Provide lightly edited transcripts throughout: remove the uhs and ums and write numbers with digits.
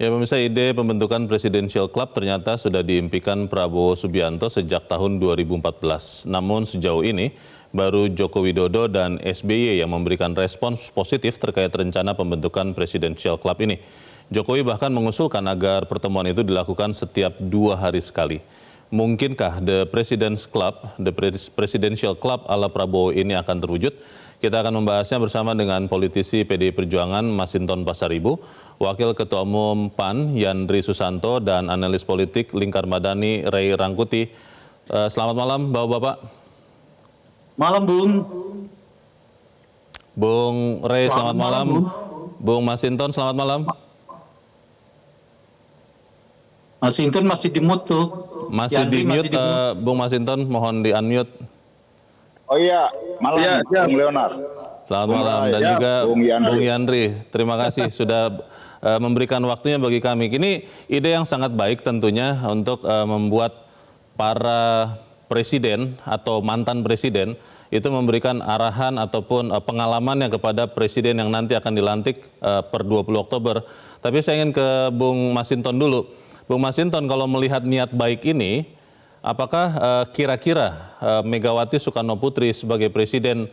Ya, pemirsa, ide pembentukan Presidential Club ternyata sudah diimpikan Prabowo Subianto sejak tahun 2014. Namun sejauh ini, baru Joko Widodo dan SBY yang memberikan respons positif terkait rencana pembentukan Presidential Club ini. Jokowi bahkan mengusulkan agar pertemuan itu dilakukan setiap 2 hari sekali. Mungkinkah The Presidential Club ala Prabowo ini akan terwujud? Kita akan membahasnya bersama dengan politisi PDI Perjuangan Masinton Pasaribu, Wakil Ketua Umum PAN Yandri Susanto, dan analis politik Lingkar Madani Ray Rangkuti. Selamat malam Bapak-Bapak. Malam Bung. Bung Ray, selamat malam. Bung Masinton, selamat malam. Masinton masih di mute tuh. Masih di mute, Bung Masinton, mohon di unmute. Oh iya, malam Bung Leonard. Selamat malam, dan juga Bung Yandri. Terima kasih sudah memberikan waktunya bagi kami. Ini ide yang sangat baik tentunya untuk membuat para presiden atau mantan presiden itu memberikan arahan ataupun pengalamannya kepada presiden yang nanti akan dilantik per 20 Oktober. Tapi saya ingin ke Bung Masinton dulu. Bung Masinton, kalau melihat niat baik ini, apakah kira-kira Megawati Soekarno Putri sebagai presiden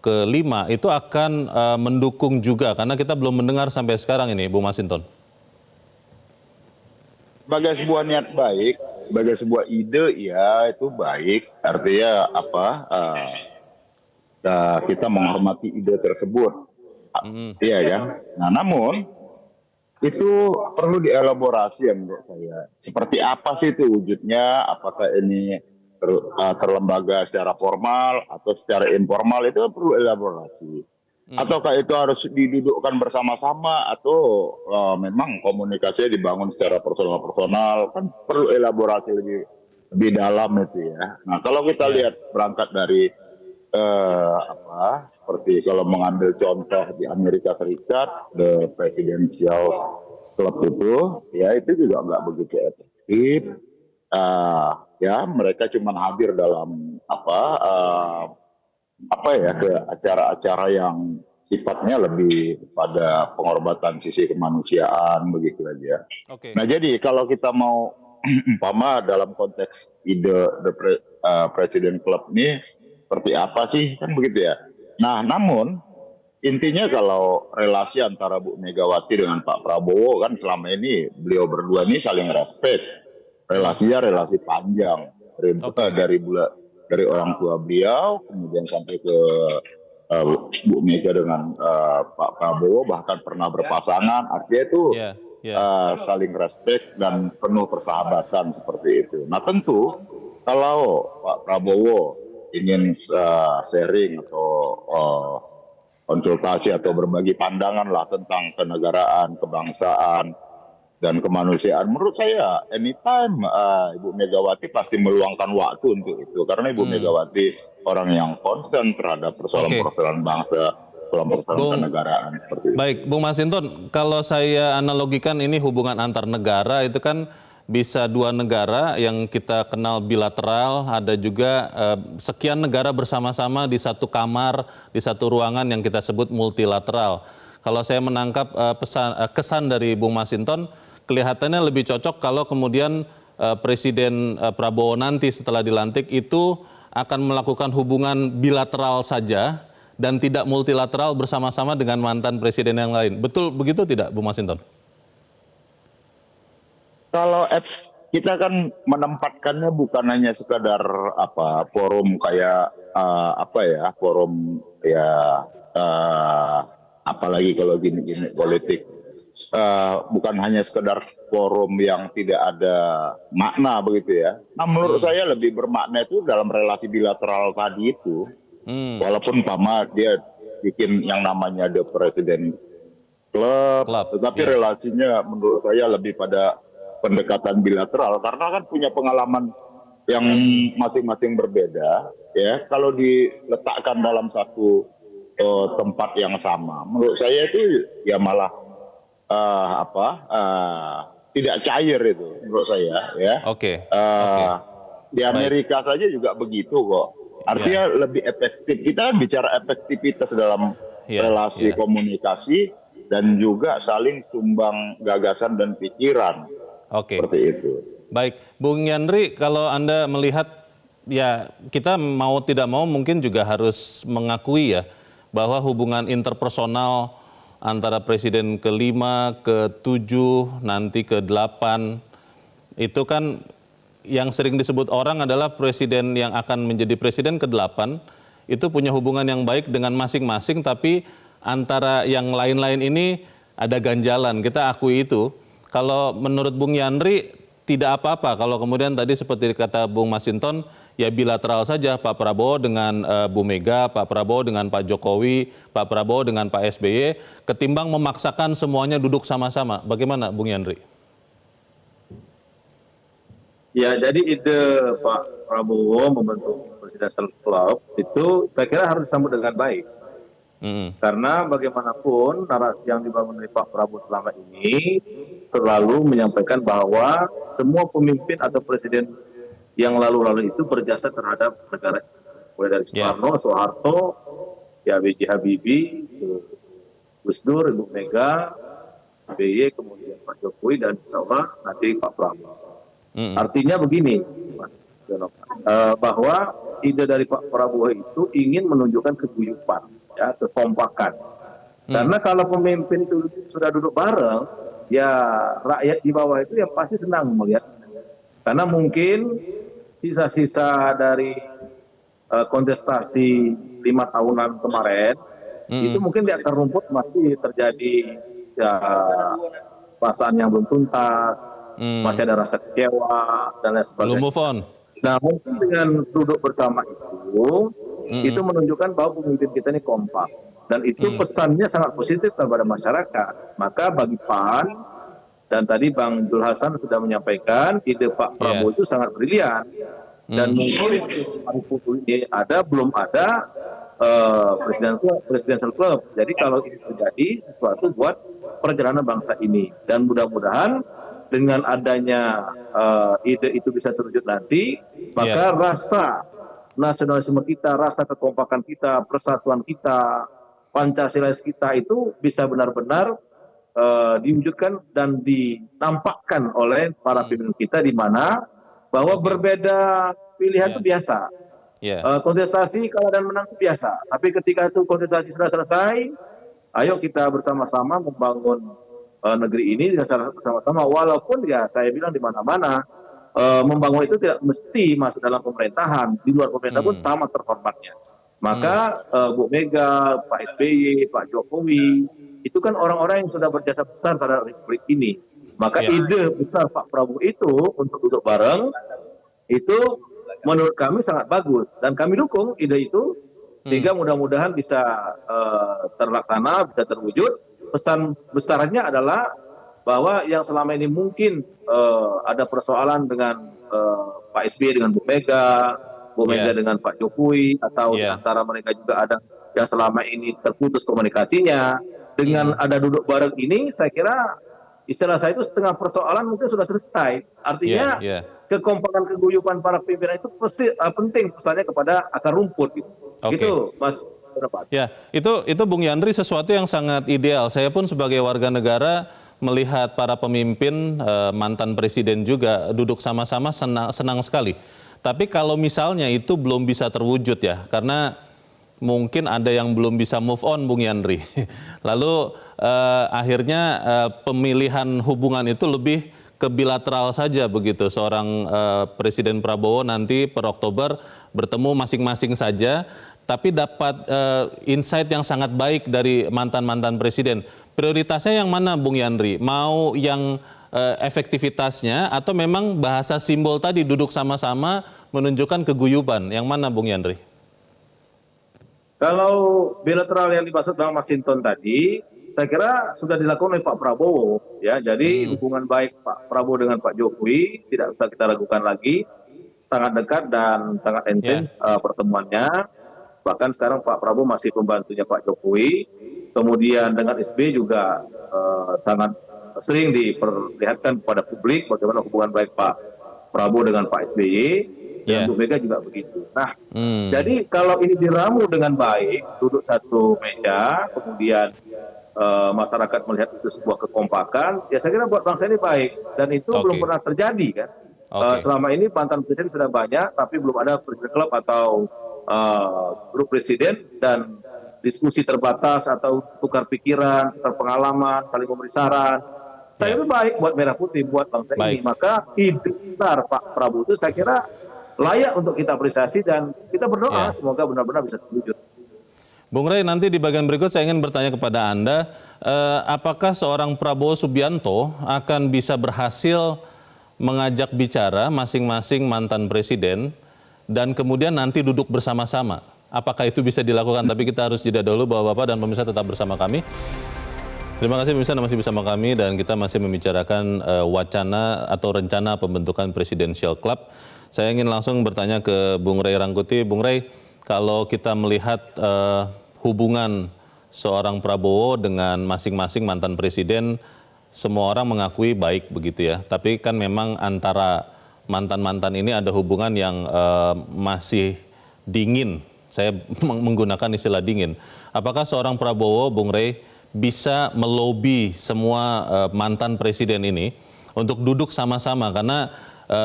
ke-5 itu akan mendukung juga? Karena kita belum mendengar sampai sekarang ini, Bung Masinton. Sebagai sebuah niat baik, sebagai sebuah ide, ya itu baik. Artinya apa? Kita menghormati ide tersebut. Iya kan? Nah, namun itu perlu dielaborasi ya menurut saya. Seperti apa sih itu wujudnya? Apakah ini terlembaga secara formal atau secara informal, itu perlu elaborasi. Ataukah itu harus didudukkan bersama-sama atau memang komunikasinya dibangun secara personal-personal, kan perlu elaborasi lebih dalam itu ya. Nah, kalau kita lihat berangkat dari seperti kalau mengambil contoh di Amerika Serikat, The Presidential Club itu, ya itu juga nggak begitu efektif. Ya mereka cuma hadir dalam ke acara-acara yang sifatnya lebih pada penghormatan sisi kemanusiaan begitu aja. Nah, jadi kalau kita mau umpama dalam konteks ide The President Club ini seperti apa sih, kan begitu ya. Nah, namun intinya kalau relasi antara Bu Megawati dengan Pak Prabowo kan selama ini beliau berdua ini saling respect. Relasinya relasi panjang dari orang tua beliau kemudian sampai ke Bu Mega dengan Pak Prabowo, bahkan pernah berpasangan. Artinya itu saling respect dan penuh persahabatan seperti itu. Nah, tentu kalau Pak Prabowo ingin sharing atau konsultasi atau berbagi pandangan lah tentang kenegaraan, kebangsaan, dan kemanusiaan, menurut saya anytime Ibu Megawati pasti meluangkan waktu untuk itu, karena Ibu Megawati orang yang concern terhadap persoalan-persoalan bangsa, persoalan-persoalan kenegaraan seperti itu. Baik, Bung Masinton, kalau saya analogikan ini hubungan antar negara itu kan bisa 2 negara yang kita kenal bilateral, ada juga sekian negara bersama-sama di satu kamar, di satu ruangan yang kita sebut multilateral. Kalau saya menangkap kesan dari Bung Masinton, kelihatannya lebih cocok kalau kemudian Presiden Prabowo nanti setelah dilantik itu akan melakukan hubungan bilateral saja dan tidak multilateral bersama-sama dengan mantan presiden yang lain. Betul begitu tidak, Bung Masinton? Kalau kita kan menempatkannya bukan hanya sekadar forum kayak forum ya apalagi kalau gini-gini politik, bukan hanya sekedar forum yang tidak ada makna begitu ya. Nah, menurut saya lebih bermakna itu dalam relasi bilateral tadi itu. Walaupun dia bikin yang namanya The President Club, tetapi relasinya menurut saya lebih pada pendekatan bilateral, karena kan punya pengalaman yang masing-masing berbeda ya. Kalau diletakkan dalam satu tempat yang sama, menurut saya itu ya malah tidak cair itu menurut saya ya. Di Amerika saja juga begitu kok. Artinya lebih efektif. Kita kan bicara efektivitas dalam relasi komunikasi. dan juga saling sumbang gagasan dan pikiran. Oke. Seperti itu. Baik, Bung Yandri, kalau Anda melihat, ya kita mau tidak mau mungkin juga harus mengakui ya, bahwa hubungan interpersonal antara Presiden ke-5, ke-7, nanti ke-8, itu kan yang sering disebut orang adalah Presiden yang akan menjadi Presiden ke-8, itu punya hubungan yang baik dengan masing-masing, tapi antara yang lain-lain ini ada ganjalan, kita akui itu. Kalau menurut Bung Yandri, tidak apa-apa kalau kemudian tadi seperti kata Bung Masinton, ya bilateral saja Pak Prabowo dengan Bu Mega, Pak Prabowo dengan Pak Jokowi, Pak Prabowo dengan Pak SBY, ketimbang memaksakan semuanya duduk sama-sama. Bagaimana Bung Yandri? Ya, jadi ide Pak Prabowo membentuk Presidential Club itu saya kira harus disambut dengan baik. Karena bagaimanapun narasi yang dibangun oleh Pak Prabowo selama ini selalu menyampaikan bahwa semua pemimpin atau presiden yang lalu-lalu itu berjasa terhadap negara. Mulai dari Soekarno, Soeharto, ya B.J. Habibie, Gus Dur, Ibu Mega, SBY, kemudian Pak Jokowi, dan insya Allah nanti Pak Prabowo. Artinya begini, Mas Jono, bahwa ide dari Pak Prabowo itu ingin menunjukkan keguyupan, ya, kekompakan. Karena kalau pemimpin itu sudah duduk bareng, ya rakyat di bawah itu yang pasti senang melihat. Karena mungkin sisa-sisa dari kontestasi 5 tahunan kemarin, itu mungkin di akar rumput masih terjadi ya, perasaan yang belum tuntas, masih ada rasa kecewa, dan lain sebagainya. Belum move on. Nah, mungkin dengan duduk bersama itu menunjukkan bahwa pemimpin kita ini kompak. Dan itu pesannya sangat positif kepada masyarakat. Maka bagi PAN, dan tadi Bang Jul Hasan sudah menyampaikan, ide Pak Prabowo itu sangat brilian. Dan mungkin ini belum ada Presidential Club. Jadi kalau ini terjadi, sesuatu buat perjalanan bangsa ini. Dan mudah-mudahan dengan adanya ide itu bisa terwujud nanti, maka rasa nasionalisme kita, rasa kekompakan kita, persatuan kita, Pancasilais kita itu bisa benar-benar diwujudkan dan dinampakkan oleh para pemimpin kita, di mana bahwa berbeda pilihan itu biasa. Kontestasi kalah dan menang itu biasa. Tapi ketika itu kontestasi sudah selesai, ayo kita bersama-sama membangun negeri ini bersama-sama, walaupun ya saya bilang di mana-mana membangun itu tidak mesti masuk dalam pemerintahan, di luar pemerintah pun sama terhormatnya. Maka Bu Mega, Pak SBY, Pak Jokowi itu kan orang-orang yang sudah berjasa besar pada republik ini. Maka ide besar Pak Prabowo itu untuk duduk bareng itu menurut kami sangat bagus, dan kami dukung ide itu sehingga mudah-mudahan bisa terlaksana, bisa terwujud. Pesan besarnya adalah bahwa yang selama ini mungkin ada persoalan dengan Pak SBY dengan Bu Mega dengan Pak Jokowi, atau di antara mereka juga ada yang selama ini terputus komunikasinya. Dengan ada duduk bareng ini, saya kira istilah saya itu setengah persoalan mungkin sudah selesai. Artinya kekompakan, keguyupan para pimpinan itu penting pesannya kepada akar rumput. Gitu, Mas. Ya, itu Bung Yandri sesuatu yang sangat ideal. Saya pun sebagai warga negara melihat para pemimpin, mantan presiden juga duduk sama-sama senang sekali. Tapi kalau misalnya itu belum bisa terwujud ya, karena mungkin ada yang belum bisa move on, Bung Yandri. Lalu akhirnya pemilihan hubungan itu lebih ke bilateral saja begitu. Seorang Presiden Prabowo nanti per Oktober bertemu masing-masing saja, tapi dapat insight yang sangat baik dari mantan-mantan presiden. Prioritasnya yang mana, Bung Yandri? Mau yang efektivitasnya atau memang bahasa simbol tadi duduk sama-sama menunjukkan keguyuban? Yang mana, Bung Yandri? Kalau bilateral yang dimaksud Bang Masinton tadi, saya kira sudah dilakukan oleh Pak Prabowo. Ya, jadi hubungan baik Pak Prabowo dengan Pak Jokowi tidak usah kita ragukan lagi, sangat dekat dan sangat intens pertemuannya. Bahkan sekarang Pak Prabowo masih pembantunya Pak Jokowi. Kemudian dengan SBY juga sangat sering diperlihatkan kepada publik bagaimana hubungan baik Pak Prabowo dengan Pak SBY, dan Bu Mega juga begitu. Nah, jadi kalau ini diramu dengan baik, duduk satu meja, kemudian masyarakat melihat itu sebuah kekompakan, ya saya kira buat bangsa ini baik. Dan itu belum pernah terjadi kan. Selama ini mantan presiden sudah banyak, tapi belum ada presiden klub atau grup presiden, dan diskusi terbatas atau tukar pikiran, tukar pengalaman, saling memberi saran. Saya kira baik buat Merah Putih, buat bangsa ini. Maka ide besar Pak Prabowo itu saya kira layak untuk kita apresiasi, dan kita berdoa semoga benar-benar bisa terwujud. Bung Rey, nanti di bagian berikut saya ingin bertanya kepada Anda, apakah seorang Prabowo Subianto akan bisa berhasil mengajak bicara masing-masing mantan presiden dan kemudian nanti duduk bersama-sama? Apakah itu bisa dilakukan? Tapi kita harus jeda dulu, Bapak-Bapak dan pemirsa tetap bersama kami. Terima kasih pemirsa masih bersama kami, dan kita masih membicarakan wacana atau rencana pembentukan Presidential Club. Saya ingin langsung bertanya ke Bung Rey Rangkuti. Bung Rey, kalau kita melihat hubungan seorang Prabowo dengan masing-masing mantan presiden, semua orang mengakui baik begitu ya. Tapi kan memang antara mantan-mantan ini ada hubungan yang masih dingin. Saya menggunakan istilah dingin. Apakah seorang Prabowo, Bung Rey, bisa melobi semua mantan presiden ini untuk duduk sama-sama? Karena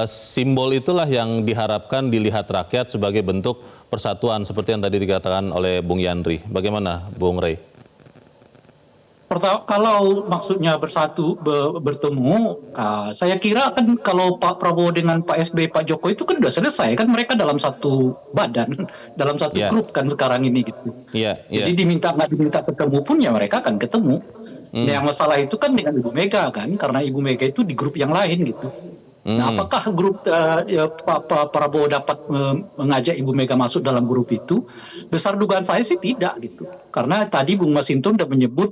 simbol itulah yang diharapkan dilihat rakyat sebagai bentuk persatuan seperti yang tadi dikatakan oleh Bung Yandri. Bagaimana Bung Rey? Pertama, kalau maksudnya bersatu bertemu, saya kira kan kalau Pak Prabowo dengan Pak SBY, Pak Jokowi itu kan sudah selesai kan, mereka dalam satu badan, dalam satu grup kan sekarang ini gitu. Jadi nggak diminta ketemu pun ya mereka akan ketemu. Yang masalah itu kan dengan Ibu Mega kan, karena Ibu Mega itu di grup yang lain gitu. Nah, apakah grup Pak Prabowo dapat mengajak Ibu Mega masuk dalam grup itu? Besar dugaan saya sih tidak gitu. Karena tadi Bung Masinton sudah menyebut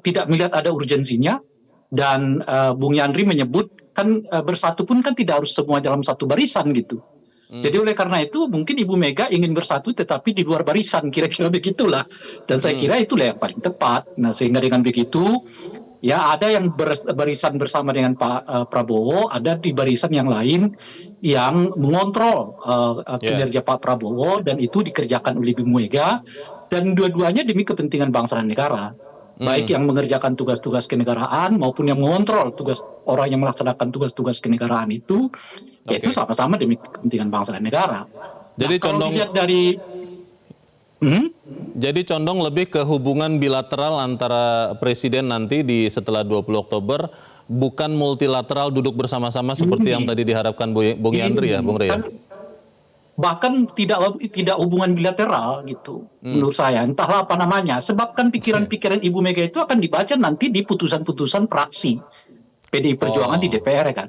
tidak melihat ada urgensinya, dan Bung Yandri menyebut kan bersatu pun kan tidak harus semua dalam satu barisan gitu. Jadi oleh karena itu mungkin Ibu Mega ingin bersatu tetapi di luar barisan, kira-kira begitulah. Dan saya kira itulah yang paling tepat. Nah, sehingga dengan begitu ya ada yang barisan bersama dengan Pak Prabowo, ada di barisan yang lain yang mengontrol kinerja Pak Prabowo, dan itu dikerjakan oleh Ibu Mega, dan dua-duanya demi kepentingan bangsa dan negara. Baik yang mengerjakan tugas-tugas kenegaraan maupun yang mengontrol tugas orang yang melaksanakan tugas-tugas kenegaraan itu, yaitu sama-sama demi kepentingan bangsa dan negara. Jadi condong dari jadi condong lebih ke hubungan bilateral antara presiden nanti setelah 20 Oktober, bukan multilateral duduk bersama-sama seperti yang tadi diharapkan Bung Yandri ya, Bung Rey. Bahkan tidak hubungan bilateral gitu menurut saya, entahlah apa namanya, sebab kan pikiran-pikiran Ibu Mega itu akan dibaca nanti di putusan-putusan fraksi PDI Perjuangan di DPR kan.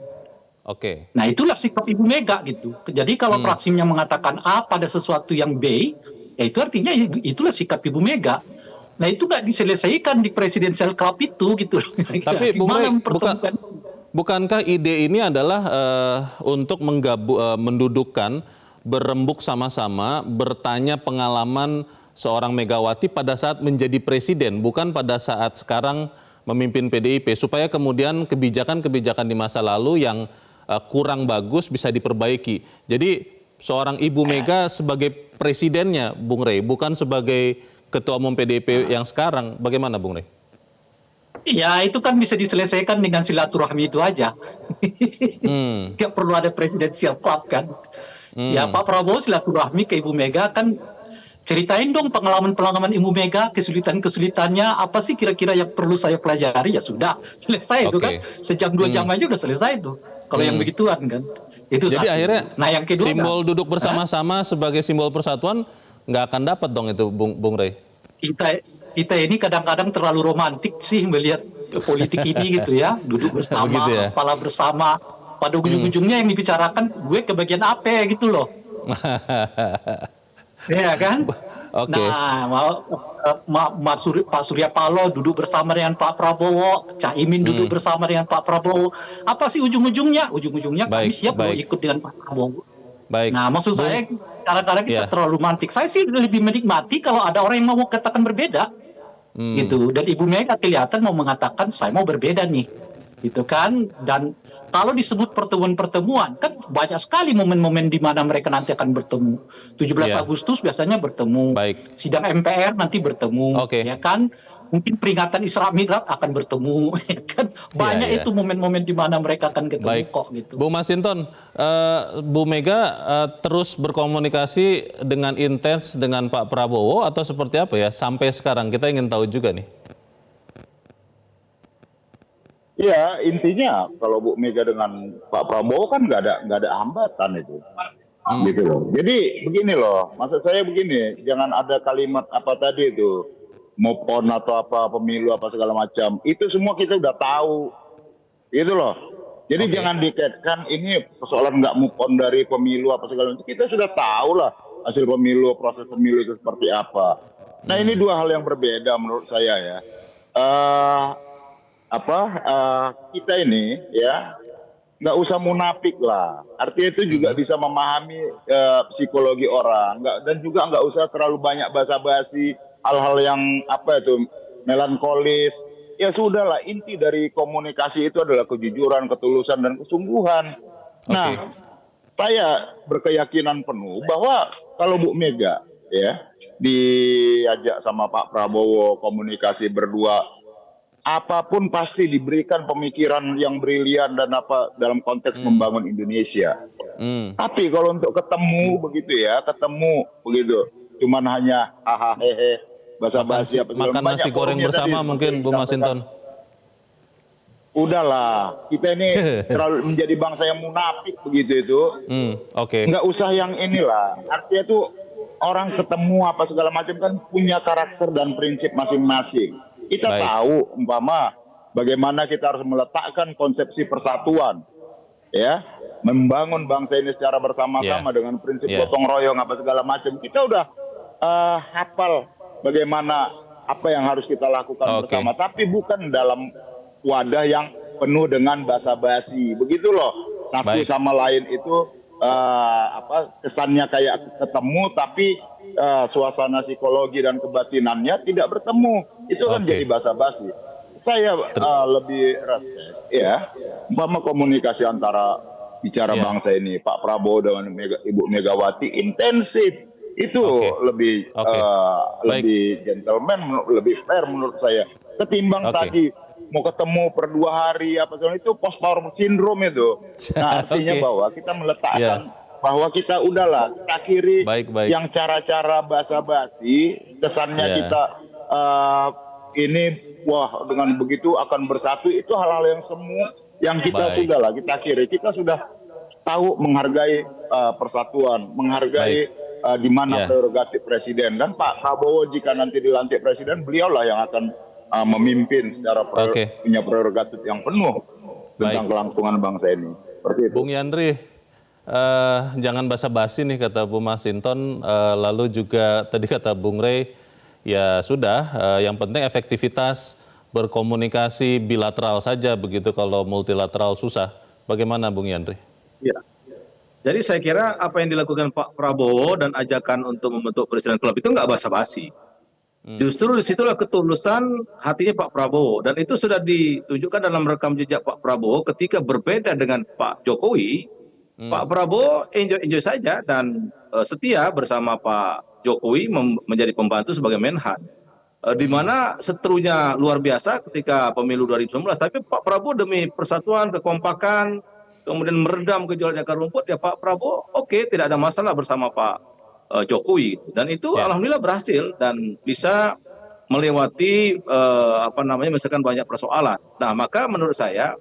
Nah, itulah sikap Ibu Mega gitu. Jadi kalau fraksinya mengatakan A pada sesuatu yang B, ya itu artinya itulah sikap Ibu Mega. Nah, itu nggak diselesaikan di Presidential Club itu gitu. Tapi Bung Rey, bukankah ide ini adalah untuk mendudukkan, berembuk sama-sama, bertanya pengalaman seorang Megawati pada saat menjadi presiden, bukan pada saat sekarang memimpin PDIP, supaya kemudian kebijakan-kebijakan di masa lalu yang kurang bagus bisa diperbaiki. Jadi seorang Ibu Mega sebagai presidennya, Bung Rey, bukan sebagai ketua umum PDIP yang sekarang. Bagaimana Bung Rey? Ya, itu kan bisa diselesaikan dengan silaturahmi itu aja. Nggak perlu ada Presidential Club kan. Ya, Pak Prabowo silaturahmi ke Ibu Mega kan, ceritain dong pengalaman-pengalaman Ibu Mega, kesulitan-kesulitannya, apa sih kira-kira yang perlu saya pelajari, ya sudah, selesai itu kan. Sejam 2 jam aja udah selesai itu. Kalau yang begituan kan. Itu jadi satu. akhirnya nah, yang kedua, simbol duduk bersama-sama sebagai simbol persatuan nggak akan dapat dong itu Bung Rey. Kita ini kadang-kadang terlalu romantik sih melihat politik ini gitu ya, duduk bersama, ya? kepala bersama. Pada ujung-ujungnya yang dibicarakan gue ke bagian apa gitu loh. Ya kan? Nah, Pak Surya Paloh duduk bersama dengan Pak Prabowo, Caimin duduk bersama dengan Pak Prabowo. Apa sih ujung-ujungnya? Ujung-ujungnya kami siap loh ikut dengan Pak Prabowo. Nah, maksud saya kadang-kadang kita terlalu romantik. Saya sih lebih menikmati kalau ada orang yang mau katakan berbeda. Gitu. Dan Ibu Mega kelihatan mau mengatakan saya mau berbeda nih. Gitu kan, dan kalau disebut pertemuan-pertemuan, kan banyak sekali momen-momen di mana mereka nanti akan bertemu. 17 Iya. Agustus biasanya bertemu. Baik. Sidang MPR nanti bertemu, Oke. ya kan? Mungkin peringatan Isra Mi'raj akan bertemu, ya kan? Banyak Iya. itu momen-momen di mana mereka akan ketemu Baik, kok gitu. Bu Masinton, Bu Mega terus berkomunikasi dengan intens dengan Pak Prabowo atau seperti apa ya sampai sekarang? Kita ingin tahu juga nih. Iya, intinya kalau Bu Mega dengan Pak Prabowo kan nggak ada hambatan itu, gitu loh. Jadi begini loh, maksud saya begini, jangan ada kalimat apa tadi itu, move on atau apa pemilu apa segala macam. Itu semua kita udah tahu, gitu loh. Jadi jangan dikaitkan ini persoalan nggak move on dari pemilu apa segala macam. Kita sudah tahu lah hasil pemilu, proses pemilu itu seperti apa. Nah ini dua hal yang berbeda menurut saya ya. Kita ini ya nggak usah munafik lah. Artinya itu juga bisa memahami psikologi orang, dan juga nggak usah terlalu banyak basa-basi hal-hal yang melankolis. Ya sudahlah, inti dari komunikasi itu adalah kejujuran, ketulusan, dan kesungguhan. Nah, saya berkeyakinan penuh bahwa kalau Bu Mega ya diajak sama Pak Prabowo komunikasi berdua, apapun pasti diberikan pemikiran yang brilian dan dalam konteks membangun Indonesia. Tapi kalau untuk ketemu begitu, cuman hanya hehe, basa-basi apa segala Makan nasi goreng bersama mungkin Bu Masinton. Udahlah, kita ini terlalu menjadi bangsa yang munafik begitu itu. Nggak usah yang inilah. Artinya tuh orang ketemu apa segala macam kan punya karakter dan prinsip masing-masing. Kita tahu umpama bagaimana kita harus meletakkan konsepsi persatuan, ya, membangun bangsa ini secara bersama-sama dengan prinsip gotong royong apa segala macam. Kita udah hafal bagaimana apa yang harus kita lakukan bersama, tapi bukan dalam wadah yang penuh dengan basa-basi. Begitu loh, satu sama lain itu kesannya kayak ketemu, tapi suasana psikologi dan kebatinannya tidak bertemu. Itu kan jadi basa-basi. Saya lebih respect ya, umpama komunikasi antara bicara bangsa ini Pak Prabowo dengan Ibu Megawati intensif. Itu lebih gentleman, lebih fair menurut saya. Ketimbang tadi mau ketemu per 2 hari apa soal itu post power syndrome itu. Nah, artinya bahwa kita meletakkan bahwa kita udahlah kita akhiri yang cara-cara basa-basi, kesannya kita dengan begitu akan bersatu, itu hal-hal yang semu yang kita sudahlah kita akhiri. Kita sudah tahu menghargai persatuan, menghargai di mana prerogatif presiden, dan Pak Prabowo jika nanti dilantik presiden, beliaulah yang akan memimpin secara punya prerogatif yang penuh tentang kelangsungan bangsa ini. Seperti itu. Bung Yandri, jangan basa-basi nih kata Bu Masinton, lalu juga tadi kata Bung Rey, ya sudah, yang penting efektivitas berkomunikasi bilateral saja begitu, kalau multilateral susah. Bagaimana Bung Yandri? Ya. Jadi saya kira apa yang dilakukan Pak Prabowo dan ajakan untuk membentuk Presiden Club itu nggak basa-basi. Justru disitulah ketulusan hatinya Pak Prabowo, dan itu sudah ditunjukkan dalam rekam jejak Pak Prabowo ketika berbeda dengan Pak Jokowi. Pak Prabowo enjoy saja dan setia bersama Pak Jokowi menjadi pembantu sebagai Menhan, di mana seterunya luar biasa ketika pemilu 2019. Tapi Pak Prabowo demi persatuan, kekompakan, kemudian meredam gejolak akar rumput, ya Pak Prabowo tidak ada masalah bersama Pak Jokowi, dan itu alhamdulillah berhasil dan bisa melewati misalkan banyak persoalan. Nah, maka menurut saya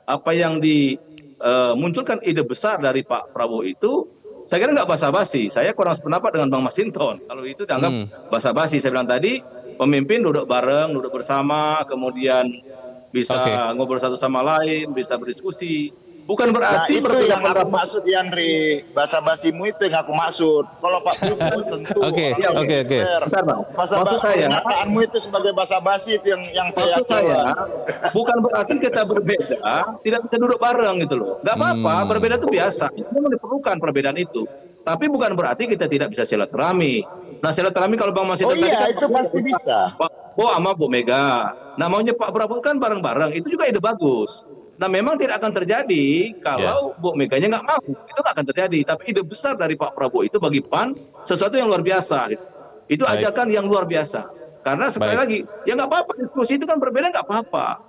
apa yang dimunculkan ide besar dari Pak Prabowo itu, saya kira nggak basa-basi. Saya kurang sependapat dengan Bang Masinton kalau itu dianggap basa-basi. Saya bilang tadi, pemimpin duduk bareng, duduk bersama, kemudian bisa ngobrol satu sama lain, bisa berdiskusi. Bukan berarti itu yang aku maksud, Yandri. Basa-basimu itu yang aku maksud. Kalau Pak Prabowo tentu pernyataanmu itu sebagai basa-basi itu yang saya kira. Bukan berarti kita berbeda tidak bisa duduk bareng gitu loh. Nggak apa-apa, berbeda itu biasa. Itu diperlukan perbedaan itu. Tapi bukan berarti kita tidak bisa silaturahmi. Nah, silaturahmi kalau Bang Masinton tadi kan itu pasti bisa. Pak Prabowo sama Bu Mega. Nah, maunya Pak Prabowo kan bareng-bareng. Itu juga ide bagus. Nah memang tidak akan terjadi kalau Bu Meganya nggak mau, itu nggak akan terjadi. Tapi ide besar dari Pak Prabowo itu bagi PAN sesuatu yang luar biasa. Gitu. Itu ajakan yang luar biasa. Karena sekali lagi, ya nggak apa-apa, diskusi itu kan berbeda nggak apa-apa.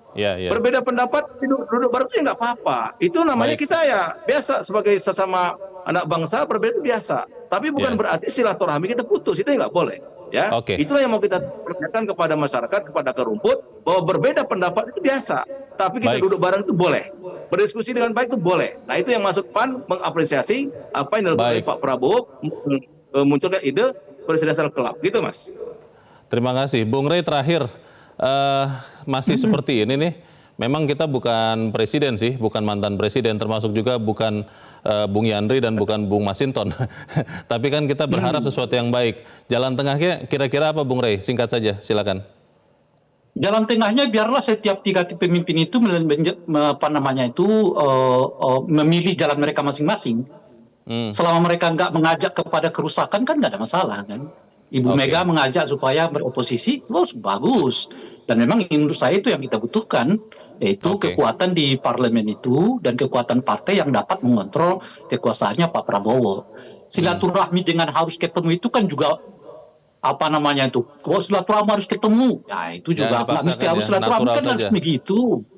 Berbeda pendapat, duduk bareng itu ya nggak apa-apa. Itu namanya kita ya biasa sebagai sesama anak bangsa berbeda itu biasa. Tapi bukan berarti silaturahmi kita putus, itu nggak boleh. Ya, itulah yang mau kita perlihatkan kepada masyarakat, kepada akar rumput, bahwa berbeda pendapat itu biasa. Tapi kita duduk bareng itu boleh. Berdiskusi dengan baik itu boleh. Nah itu yang masuk PAN mengapresiasi apa yang dilakukan oleh Pak Prabowo, munculkan ide presidential club. Gitu Mas. Terima kasih. Bung Rey terakhir, masih seperti ini nih, memang kita bukan presiden sih, bukan mantan presiden, termasuk juga bukan Bung Yandri dan bukan Bung Masinton. Tapi kan kita berharap sesuatu yang baik. Jalan tengahnya kira-kira apa Bung Rey? Singkat saja, silakan. Jalan tengahnya biarlah setiap tiga pemimpin itu memilih jalan mereka masing-masing. Selama mereka nggak mengajak kepada kerusakan kan nggak ada masalah kan. Ibu Mega mengajak supaya beroposisi, bagus. Dan memang menurut saya itu yang kita butuhkan, yaitu kekuatan di parlemen itu dan kekuatan partai yang dapat mengontrol kekuasaannya Pak Prabowo. Silaturahmi dengan harus ketemu itu kan juga silaturahmi harus ketemu, ya itu juga nggak mesti harus silaturahmi kan harus begitu.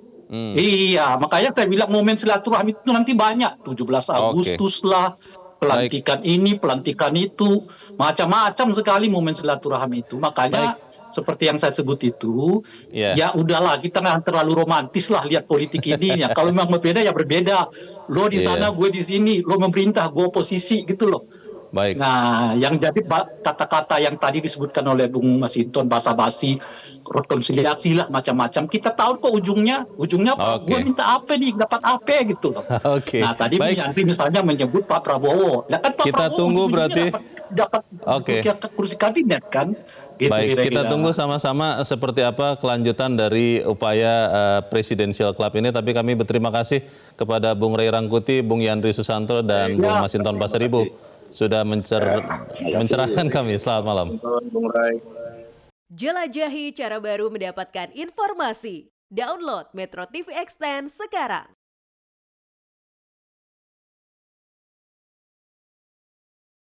Iya, makanya saya bilang momen silaturahmi itu nanti banyak, 17 Agustus lah. Pelantikan ini, pelantikan itu, macam-macam sekali momen silaturahmi itu. Makanya seperti yang saya sebut itu, ya udahlah kita nggak terlalu romantis lah lihat politik ini. Ya, kalau memang berbeda ya berbeda. Lo di sana, gue di sini. Lo memerintah, gue oposisi gitu loh. Nah, yang jadi kata-kata yang tadi disebutkan oleh Bung Masinton, basa-basi, rekonsiliasi lah macam-macam. Kita tahu kok ujungnya apa? Gue minta apa nih, dapat apa gitu loh. Nah, tadi Bung Yandri misalnya menyebut Pak Prabowo. Ya kan Pak kita Prabowo tunggu berarti dapat kursi kabinet kan. Gitu, kita tunggu sama-sama seperti apa kelanjutan dari upaya Presidential Club ini. Tapi kami berterima kasih kepada Bung Rey Rangkuti, Bung Yandri Susanto, dan Bung Masinton Pasaribu sudah mencerahkan kami. Selamat malam. Jelajahi cara baru mendapatkan informasi. Download Metro TV Extend sekarang.